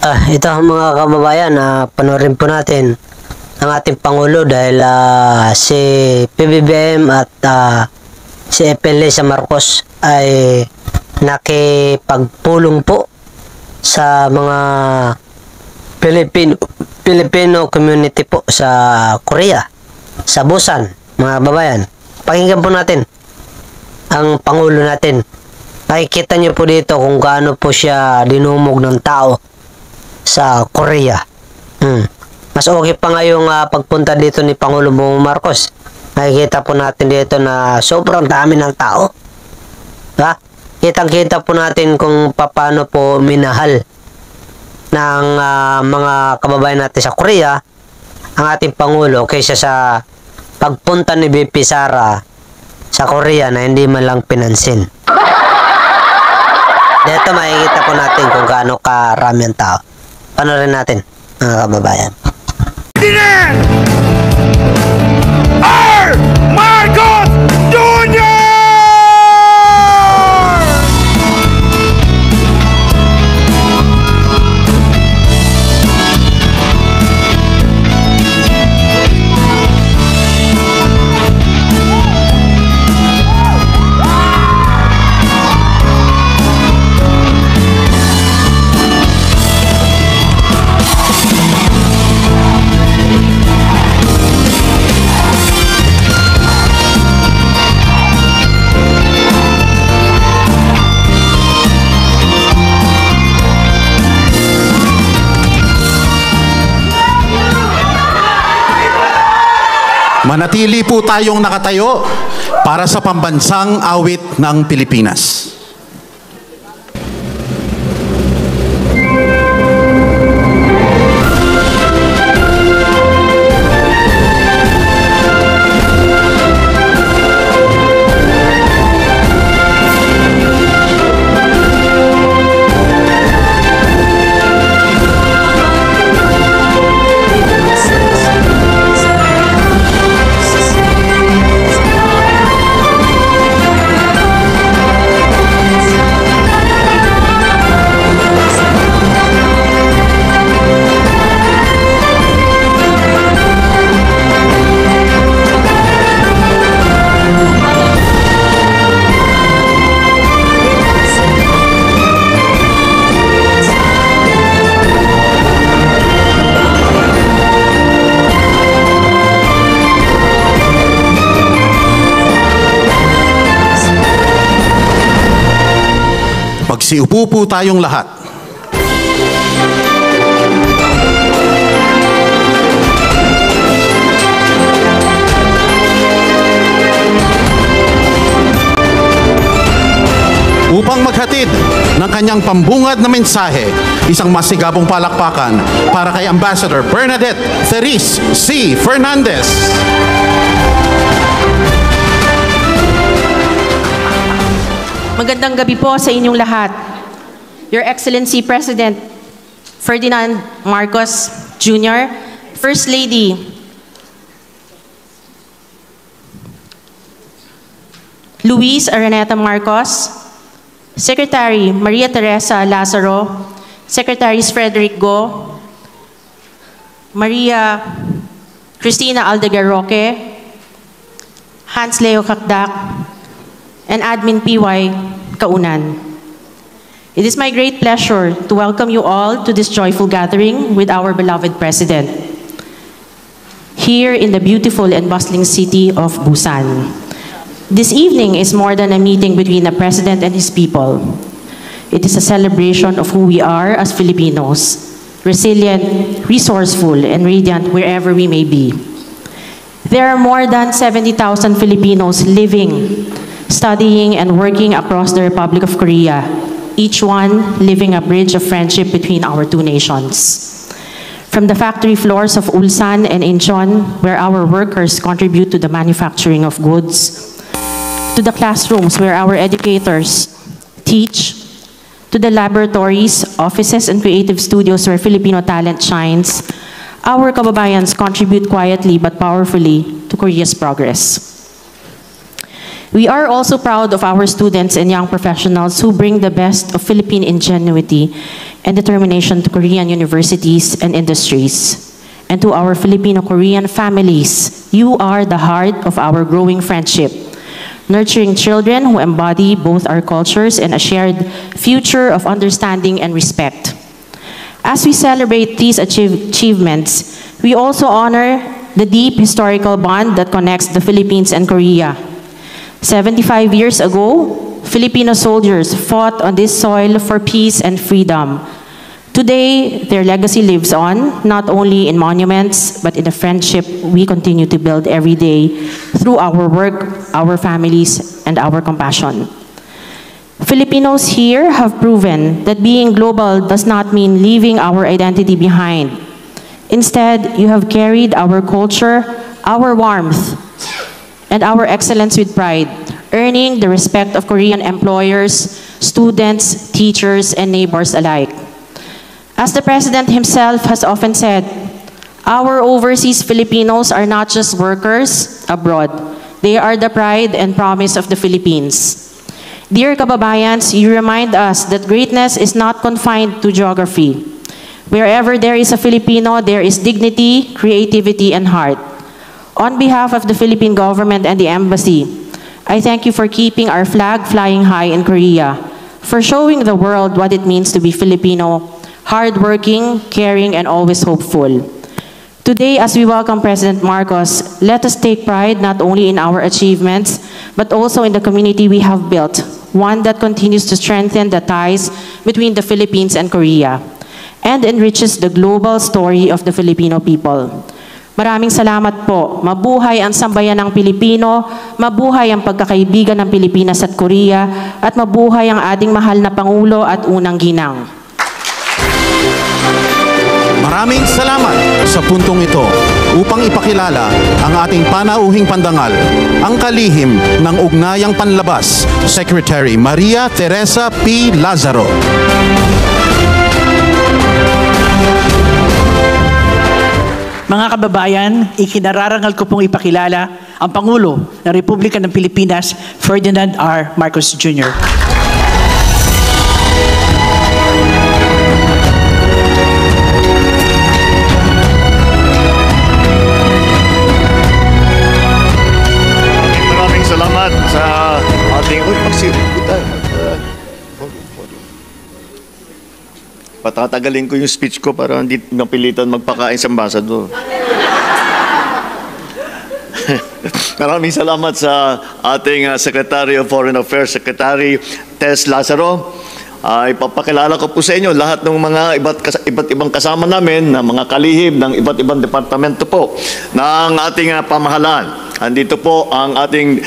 Ito mga kababayan, panoorin po natin ang ating Pangulo dahil si PBBM at si Epelisa Marcos ay nakipagpulong po sa mga Filipino community po sa Korea, sa Busan, mga kababayan. Pakinggan po natin ang Pangulo natin. Nakikita niyo po dito kung gaano po siya dinumog ng tao sa Korea. Mas okay pa nga yung pagpunta dito ni Pangulo Bongbong Marcos. Nakikita po natin dito na sobrang dami ng tao. Kitang-kita po natin kung paano po minahal ng mga kababayan natin sa Korea ang ating Pangulo kaysa sa pagpunta ni VP Sara sa Korea na hindi man lang pinansin. Dito makikita po natin kung gaano karami ang tao. Panoorin natin, mga kababayan. R. Marcos Jr. Manatili po tayong nakatayo para sa pambansang awit ng Pilipinas. Magsiupo po tayong lahat. Upang maghatid ng kanyang pambungad na mensahe, isang masigabong palakpakan para kay Ambassador Bernadette Therese C. Fernandez. Magandang gabi po sa inyong lahat. Your Excellency President Ferdinand Marcos Jr., First Lady Luis Araneta Marcos, Secretary Maria Teresa Lazaro, Secretaries Frederick Go, Maria Cristina Aldegar Roque, Hans Leo Kakdak, and Admin PY Kaunan. It is my great pleasure to welcome you all to this joyful gathering with our beloved President here in the beautiful and bustling city of Busan. This evening is more than a meeting between the President and his people. It is a celebration of who we are as Filipinos, resilient, resourceful, and radiant wherever we may be. There are more than 70,000 Filipinos living, studying, and working across the Republic of Korea, each one living a bridge of friendship between our two nations. From the factory floors of Ulsan and Incheon, where our workers contribute to the manufacturing of goods, to the classrooms where our educators teach, to the laboratories, offices, and creative studios where Filipino talent shines, our kababayans contribute quietly but powerfully to Korea's progress. We are also proud of our students and young professionals who bring the best of Philippine ingenuity and determination to Korean universities and industries. And to our Filipino-Korean families, you are the heart of our growing friendship, nurturing children who embody both our cultures and a shared future of understanding and respect. As we celebrate these achievements, we also honor the deep historical bond that connects the Philippines and Korea. 75 years ago, Filipino soldiers fought on this soil for peace and freedom. Today, their legacy lives on, not only in monuments, but in the friendship we continue to build every day through our work, our families, and our compassion. Filipinos here have proven that being global does not mean leaving our identity behind. Instead, you have carried our culture, our warmth, and our excellence with pride, earning the respect of Korean employers, students, teachers, and neighbors alike. As the President himself has often said, our overseas Filipinos are not just workers abroad. They are the pride and promise of the Philippines. Dear kababayans, you remind us that greatness is not confined to geography. Wherever there is a Filipino, there is dignity, creativity, and heart. On behalf of the Philippine government and the embassy, I thank you for keeping our flag flying high in Korea, for showing the world what it means to be Filipino, hardworking, caring, and always hopeful. Today, as we welcome President Marcos, let us take pride not only in our achievements, but also in the community we have built, one that continues to strengthen the ties between the Philippines and Korea, and enriches the global story of the Filipino people. Maraming salamat po. Mabuhay ang sambayan ng Pilipino, mabuhay ang pagkakaibigan ng Pilipinas at Korea, at mabuhay ang ating mahal na Pangulo at unang ginang. Maraming salamat sa puntong ito upang ipakilala ang ating panauhing pandangal, ang kalihim ng Ugnayang Panlabas, Secretary Maria Teresa P. Lazaro. Mga kababayan, ikinararangal ko pong ipakilala ang Pangulo ng Republika ng Pilipinas, Ferdinand R. Marcos Jr. Maraming salamat sa ating patatagalin ko yung speech ko para hindi napilitan magpakain sa ambassador. Maraming salamat sa ating Secretary of Foreign Affairs, Secretary Tess Lazaro. Ipapakilala ko po sa inyo lahat ng mga iba't ibang kasama namin na mga kalihim ng iba't ibang departamento po ng ating pamahalaan. Andito po ang ating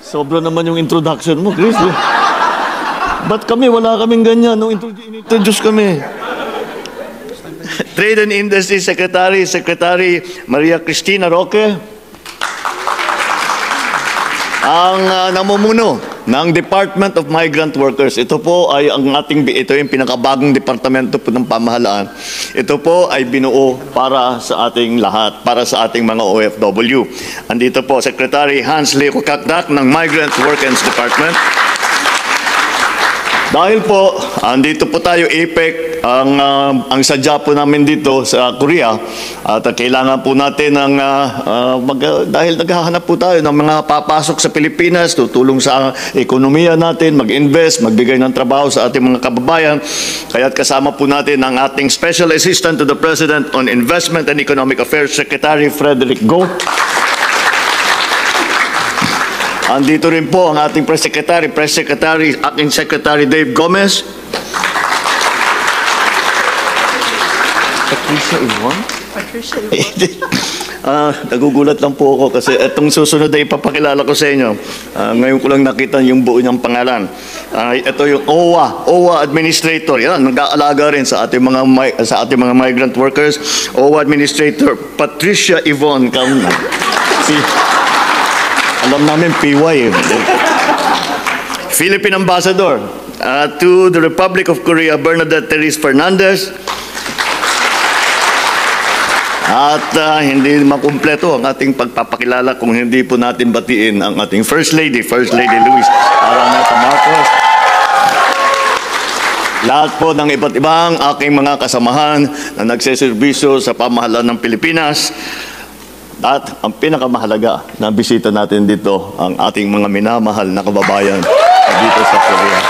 Sobra naman yung introduction mo, Chris. Ba't kami? Wala kaming ganyan nung introduce kami. Trade and Industry Secretary, Secretary Maria Cristina Roque. Ang namumuno ng Department of Migrant Workers. Ito po ay ito yung pinakabagong departamento po ng pamahalaan. Ito po ay binuo para sa ating lahat, para sa ating mga OFW. Andito po Secretary Hans Leo Kakdak ng Migrant Workers Department. Dahil po, andito po tayo APEC, ang sadya po namin dito sa Korea at kailangan po natin dahil naghahanap po tayo ng mga papasok sa Pilipinas, tutulong sa ekonomiya natin, mag-invest, magbigay ng trabaho sa ating mga kababayan. Kaya't kasama po natin ang ating Special Assistant to the President on Investment and Economic Affairs, Secretary Frederick Go. Andito rin po ang ating Press Secretary, acting Secretary Dave Gomez. Patricia Yvonne? Nagugulat lang po ako kasi itong susunod na ipapakilala ko sa inyo. Ngayon ko lang nakita yung buo niyang pangalan. Ito yung OWA Administrator. Yan, nag-aalaga rin sa ating mga migrant workers. OWA Administrator Patricia Yvonne Kauna. Alam namin, PY. Philippine Ambassador to the Republic of Korea, Bernadette Therese Fernandez. At hindi makumpleto ang ating pagpapakilala kung hindi po natin batiin ang ating First Lady Luis Araneta Marcos. Lahat po ng iba't ibang aking mga kasamahan na nagseserbisyo sa pamahalaan ng Pilipinas. At ang pinakamahalaga na bisita natin dito, ang ating mga minamahal na kababayan dito sa Korea.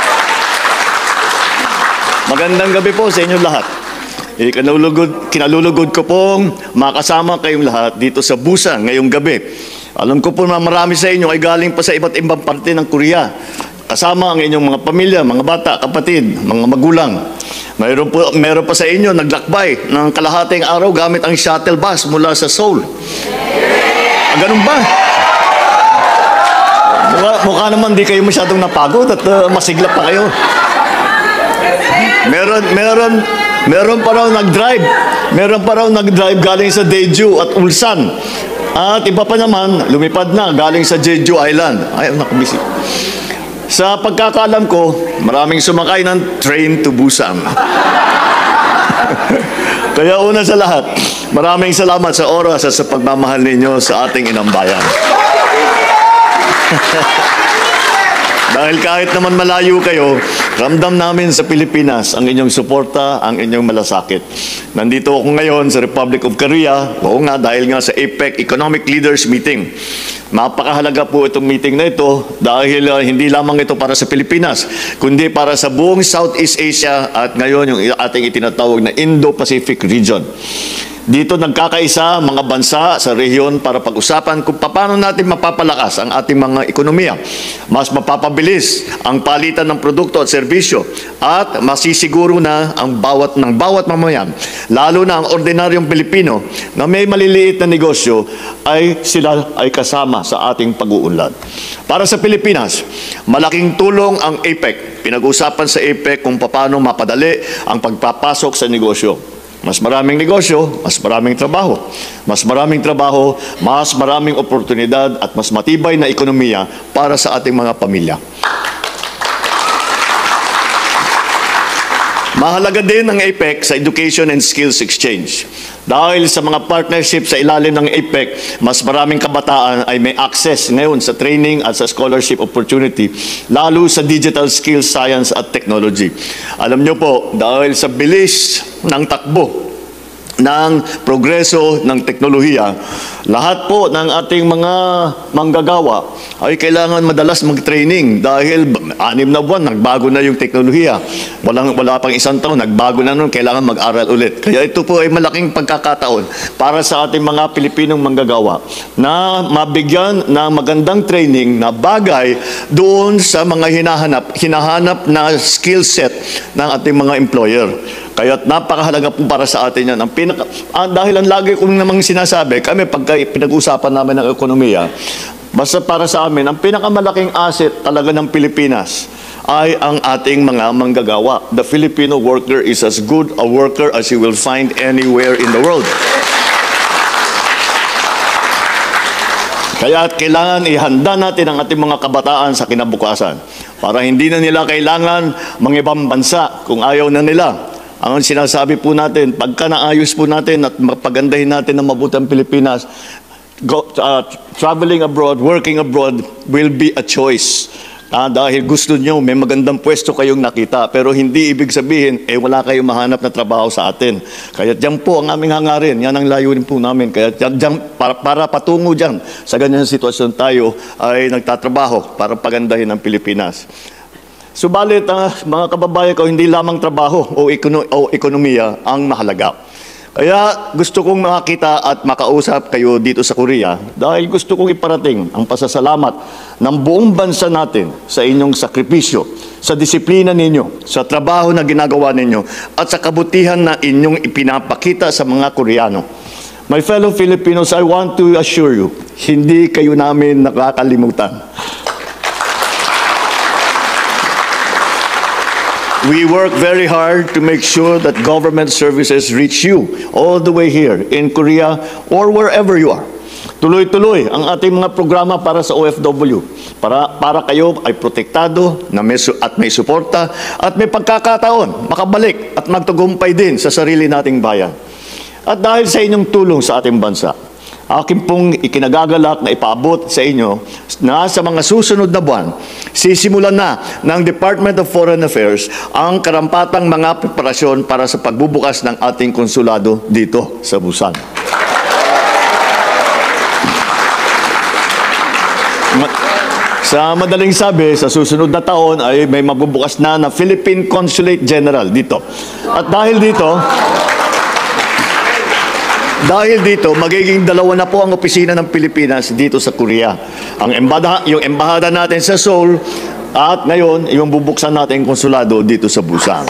Magandang gabi po sa inyo lahat. Kinalulugod ko pong makasama kayong lahat dito sa Busan ngayong gabi. Alam ko po na marami sa inyo ay galing pa sa iba't ibang parte ng Korea. Kasama ang inyong mga pamilya, mga bata, kapatid, mga magulang. Mayroon pa sa inyo naglakbay ng kalahating araw gamit ang shuttle bus mula sa Seoul. Ganun ba? Mukha naman di kayo masyadong napagod at masigla pa kayo. Meron pa raw nag-drive. Meron pa raw nag-drive galing sa Daeju at Ulsan. At iba pa naman, lumipad na galing sa Jeju Island. Ay, nakabisi. Sa pagkakaalam ko, maraming sumakay ng train to Busan. Kaya una sa lahat, maraming salamat sa oras at sa pagmamahal ninyo sa ating inang bayan. Dahil kahit naman malayo kayo, ramdam namin sa Pilipinas ang inyong suporta, ang inyong malasakit. Nandito ako ngayon sa Republic of Korea, oo nga, dahil nga sa APEC Economic Leaders Meeting. Napakahalaga po itong meeting na ito dahil hindi lamang ito para sa Pilipinas, kundi para sa buong Southeast Asia at ngayon yung ating itinatawag na Indo-Pacific region. Dito nagkakaisa mga bansa sa rehiyon para pag-usapan kung paano natin mapapalakas ang ating mga ekonomiya. Mas mapapabilis ang palitan ng produkto at serbisyo at masisiguro na ang bawat mamayan, lalo na ang ordinaryong Pilipino na may maliliit na negosyo ay sila ay kasama sa ating pag-uunlad. Para sa Pilipinas, malaking tulong ang APEC. Pinag-usapan sa APEC kung paano mapadali ang pagpapasok sa negosyo. Mas maraming negosyo, mas maraming trabaho. Mas maraming trabaho, mas maraming oportunidad at mas matibay na ekonomiya para sa ating mga pamilya. Mahalaga din ang APEC sa Education and Skills Exchange. Dahil sa mga partnership sa ilalim ng APEC, mas maraming kabataan ay may access ngayon sa training at sa scholarship opportunity, lalo sa digital skills, science at technology. Alam nyo po, dahil sa bilis ng takbo ng progreso ng teknolohiya, lahat po ng ating mga manggagawa ay kailangan madalas mag-training dahil 6 na buwan, nagbago na yung teknolohiya. Wala pang 1 taon, nagbago na nun, kailangan mag-aral ulit. Kaya ito po ay malaking pagkakataon para sa ating mga Pilipinong manggagawa na mabigyan ng magandang training na bagay doon sa mga hinahanap na skill set ng ating mga employer. Kaya napakahalaga po para sa atin yan. Dahil ang lagi kong namang sinasabi, kami pagka pinag-usapan namin ng ekonomiya, basta para sa amin, ang pinakamalaking asset talaga ng Pilipinas ay ang ating mga manggagawa. The Filipino worker is as good a worker as you will find anywhere in the world. Kaya kailangan ihanda natin ang ating mga kabataan sa kinabukasan para hindi na nila kailangan mangibang bansa kung ayaw na nila. Ang sinasabi po natin, pagka naayos po natin at mapagandahin natin ang mabutang Pilipinas, traveling abroad, working abroad will be a choice. Dahil gusto nyo, may magandang pwesto kayong nakita, pero hindi ibig sabihin, wala kayong mahanap na trabaho sa atin. Kaya dyan po ang aming hangarin, yan ang layunin po namin. Kaya dyan, para patungo dyan, sa ganyan sitwasyon tayo ay nagtatrabaho para pagandahin ang Pilipinas. Subalit, mga kababayan ko, hindi lamang trabaho o ekonomiya ang mahalaga. Kaya gusto kong makita at makausap kayo dito sa Korea dahil gusto kong iparating ang pasasalamat ng buong bansa natin sa inyong sakripisyo, sa disiplina ninyo, sa trabaho na ginagawa ninyo, at sa kabutihan na inyong ipinapakita sa mga Koreano. My fellow Filipinos, I want to assure you, hindi kayo namin nakakalimutan. We work very hard to make sure that government services reach you all the way here in Korea or wherever you are. Tuloy-tuloy ang ating mga programa para sa OFW. Para kayo ay protektado at may suporta at may pagkakataon makabalik at magtagumpay din sa sarili nating bayan. At dahil sa inyong tulong sa ating bansa, akin pong ikinagagalak na ipaabot sa inyo na sa mga susunod na buwan, sisimulan na ng Department of Foreign Affairs ang karampatang mga preparasyon para sa pagbubukas ng ating konsulado dito sa Busan. Sa madaling sabi, sa susunod na taon ay may mabubukas na Philippine Consulate General dito. At dahil dito, magiging dalawa na po ang opisina ng Pilipinas dito sa Korea. Yung embahada natin sa Seoul at ngayon, yung bubuksan natin konsulado dito sa Busan.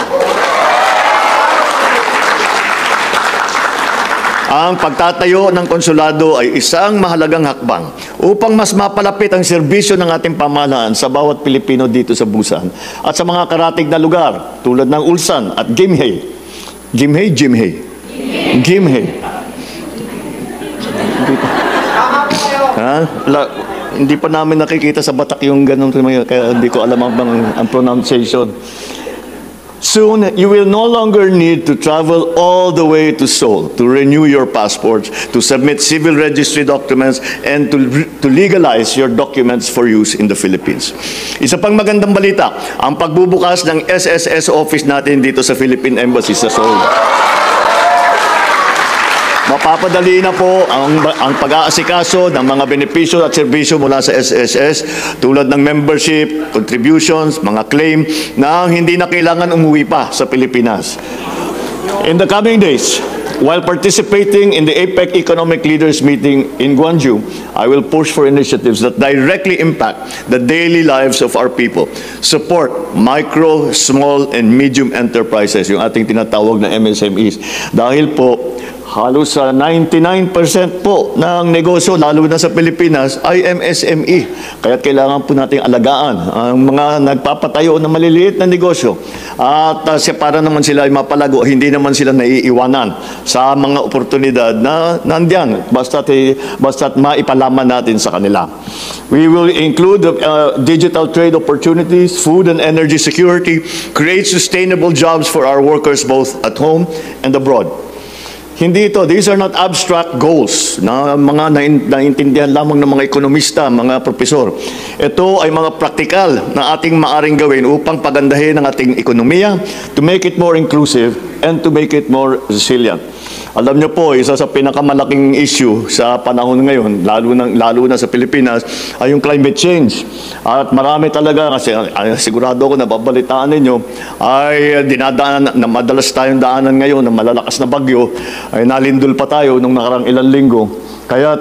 Ang pagtatayo ng konsulado ay isang mahalagang hakbang upang mas mapalapit ang serbisyo ng ating pamahalaan sa bawat Pilipino dito sa Busan at sa mga karatig na lugar tulad ng Ulsan at Gimhae. Gimhae. Hindi pa namin nakikita sa Batak yung ganun, kaya hindi ko alam ang pronunciation. Soon, you will no longer need to travel all the way to Seoul to renew your passports, to submit civil registry documents, and to legalize your documents for use in the Philippines. Isa pang magandang balita, ang pagbubukas ng SSS office natin dito sa Philippine Embassy sa Seoul. Mapapadali na po ang pag-aasikaso ng mga benepisyo at serbisyo mula sa SSS tulad ng membership, contributions, mga claim na hindi na kailangan umuwi pa sa Pilipinas. In the coming days, while participating in the APEC Economic Leaders Meeting in Gwangju, I will push for initiatives that directly impact the daily lives of our people. Support micro, small, and medium enterprises, yung ating tinatawag na MSMEs. Dahil po, halos sa 99% po ng negosyo, lalo na sa Pilipinas, ay MSME. Kaya kailangan po nating alagaan ang mga nagpapatayo ng maliliit na negosyo. At para naman sila ay mapalago, hindi naman sila naiiwanan sa mga oportunidad na nandiyan, basta't maipalaman natin sa kanila. We will include digital trade opportunities, food and energy security, create sustainable jobs for our workers both at home and abroad. These are not abstract goals na mga naintindihan lamang ng mga ekonomista, mga profesor. Ito ay mga praktikal na ating maaring gawin upang pagandahin ang ating ekonomiya, to make it more inclusive and to make it more resilient. Alam niyo po, isa sa pinakamalaking issue sa panahon ngayon, lalo na sa Pilipinas, ay yung climate change. At marami talaga, kasi sigurado ko nababalitaan ninyo, ay dinadaan, na madalas tayong daanan ngayon ng malalakas na bagyo, ay nalindol pa tayo nung nakarang ilang linggo. Kaya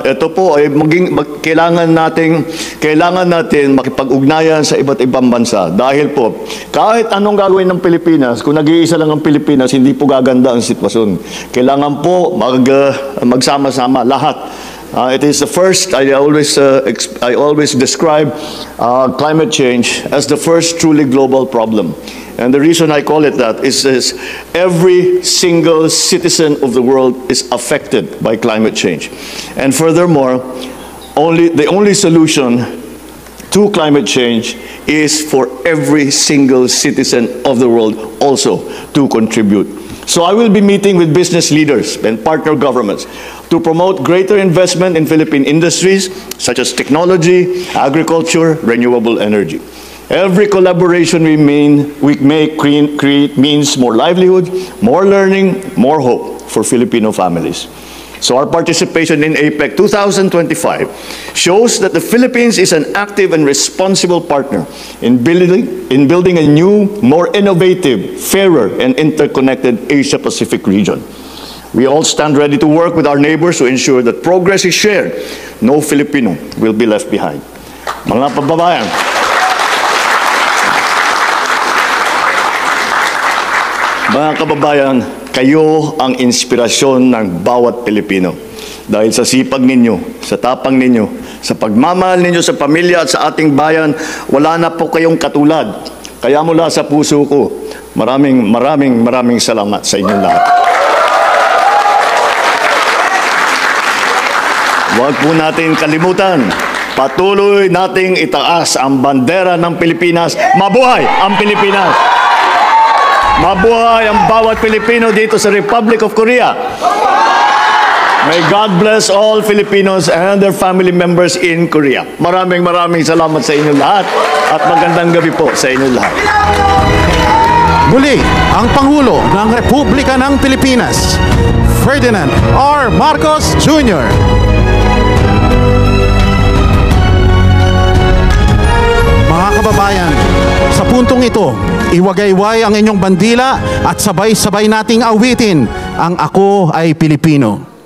ito po ay kailangan natin makipag-ugnayan sa iba't ibang bansa. Dahil po, kahit anong gagawin ng Pilipinas, kung nag-iisa lang ang Pilipinas, hindi po gaganda ang sitwasyon. Kailangan po magsama-sama lahat. It is the first, I always describe climate change as the first truly global problem. And the reason I call it that is every single citizen of the world is affected by climate change. And furthermore, the only solution to climate change is for every single citizen of the world also to contribute. So I will be meeting with business leaders and partner governments to promote greater investment in Philippine industries such as technology, agriculture, renewable energy. Every collaboration we make means more livelihood, more learning, more hope for Filipino families. So our participation in APEC 2025 shows that the Philippines is an active and responsible partner in building a new, more innovative, fairer, and interconnected Asia-Pacific region. We all stand ready to work with our neighbors to ensure that progress is shared. No Filipino will be left behind. Mga kababayan, kayo ang inspirasyon ng bawat Pilipino. Dahil sa sipag ninyo, sa tapang ninyo, sa pagmamahal ninyo sa pamilya at sa ating bayan, wala na po kayong katulad. Kaya mula sa puso ko, maraming salamat sa inyong lahat. Huwag po natin kalimutan, patuloy nating itaas ang bandera ng Pilipinas. Mabuhay ang Pilipinas! Mabuhay ang bawat Pilipino dito sa Republic of Korea. May God bless all Filipinos and their family members in Korea. Maraming salamat sa inyo lahat at magandang gabi po sa inyo lahat. Muli, ang Pangulo ng Republika ng Pilipinas, Ferdinand R. Marcos Jr. Mga kababayan, sa puntong ito, iwagayway ang inyong bandila at sabay-sabay nating awitin ang Ako ay Pilipino.